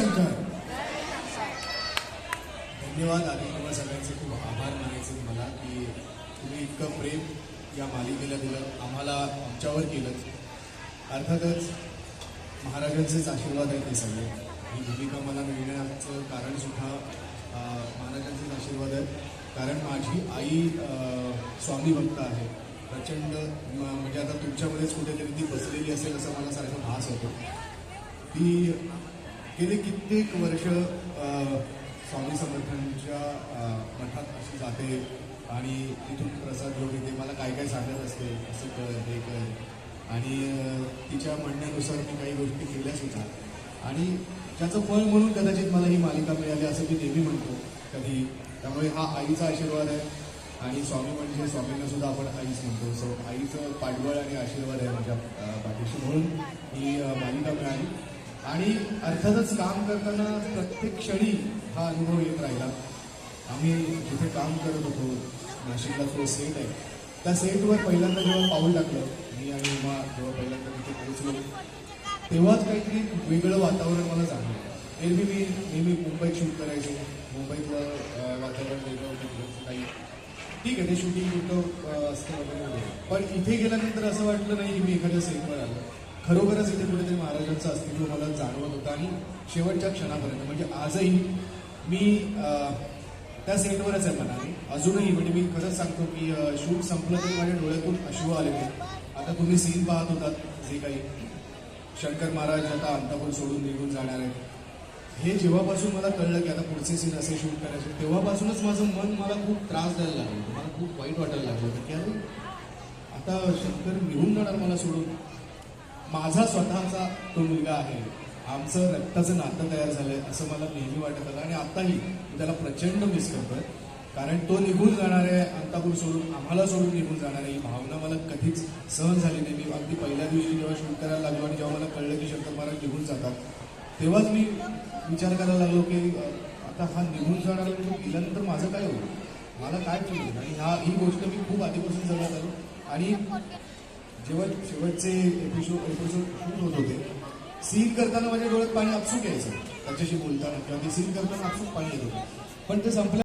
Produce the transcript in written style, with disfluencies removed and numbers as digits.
शंकर. धन्यवाद. आधी तुम्हाला सगळ्यांचे खूप आभार मानायचे मला की तुम्ही इतकं प्रेम या मालिकेला दिलं, आम्हाला आमच्यावर केलं. अर्थातच महाराजांचेच आशीर्वाद आहेत हे सगळे. ही भूमिका मला मिळण्याचं कारण सुद्धा महाराजांचेच आशीर्वाद आहेत. कारण माझी आई स्वामी भक्त आहे प्रचंड. म्हणजे आता तुमच्यामध्येच कुठेतरी ती बसलेली असेल असं मला सारखं भास होतो. ती गेले कित्येक वर्ष स्वामी समर्थांच्या मठात अशी जाते आणि तिथून प्रसाद घेऊन येते. मला काय काय सांगत असते, असं कर हे कर. आणि तिच्या म्हणण्यानुसार मी काही गोष्टी केल्याच होत्या आणि त्याचं फळ म्हणून कदाचित मला ही मालिका मिळाली असं मी नेहमी म्हणतो कधी. त्यामुळे हा आईचा आशीर्वाद आहे आणि स्वामी म्हणजे स्वामींना सुद्धा आपण आईच म्हणतो. सो आईचं पाठबळ आणि आशीर्वाद आहे माझ्या पाठीशी, म्हणून ही मालिका मिळाली. आणि अर्थातच काम करताना प्रत्येक क्षणी हा अनुभव येत राहिला. आम्ही जिथे काम करत होतो नाशिकला जो सेट आहे त्या सेटवर पहिल्यांदा जेव्हा पाऊल टाकलं मी आणि उमा, जेव्हा पहिल्यांदा तिथे पोहोचलो तेव्हाच काहीतरी वेगळं वातावरण मला जाणवलं. एरवी मी नेहमी मुंबईत शूट करायचो, मुंबईतलं वातावरण वेगळं होतं, काही ठीक आहे ते शूटिंग कुठं असतं वगैरे. पण इथे गेल्यानंतर असं वाटलं नाही की मी एखाद्या सेटवर आलो. खरोखरच इथे कुठेतरी महाराजांचं अस्तित्व मला जाणवत होतं आणि शेवटच्या क्षणापर्यंत म्हणजे आजही मी त्या सेटवरच आहे मनाने अजूनही. म्हणजे मी खरंच सांगतो की शूट संपलं तरी माझ्या डोळ्यातून अश्रू आले होते. आता तुम्ही सीन पाहत होतात जे काही शंकर महाराज आता अंतापूर सोडून निघून जाणार आहेत, हे जेव्हापासून मला कळलं की आता पुढचे सीन असे शूट करायचे तेव्हापासूनच माझं मन मला खूप त्रास द्यायला लागलं होतं. मला खूप वाईट वाटायला लागलं होतं की अरे आता शंकर निघून जाणार मला सोडून. माझा स्वतःचा तो मुलगा आहे, आमचं रक्ताचं नातं तयार झालंय असं मला नेहमी वाटत आलं. आणि आत्ताही मी त्याला प्रचंड मिस करतोय कारण तो निघून जाणार आहे अंतापूर सोडून, आम्हाला सोडून निघून जाणार आहे. ही भावना मला कधीच सहन झाली नाही. मी अगदी पहिल्या दिवशी जेव्हा शूट करायला लागलो आणि जेव्हा मला कळलं की शंकर महाराज निघून जातात तेव्हाच मी विचार करायला लागलो की आता हा निघून जाणार आहे तो गेल्यानंतर माझं काय होईल, मला काय होईल. आणि ही गोष्ट मी खूप आधीपासून जगत आलो. आणि जेव्हा शेवटचे एपिसोड शूट होत होते सीन करताना माझ्या डोळ्यात पाणी आपसूक यायचं त्याच्याशी बोलताना किंवा ते सीन करताना आपसूक पाणी येत होतं. पण ते संपलं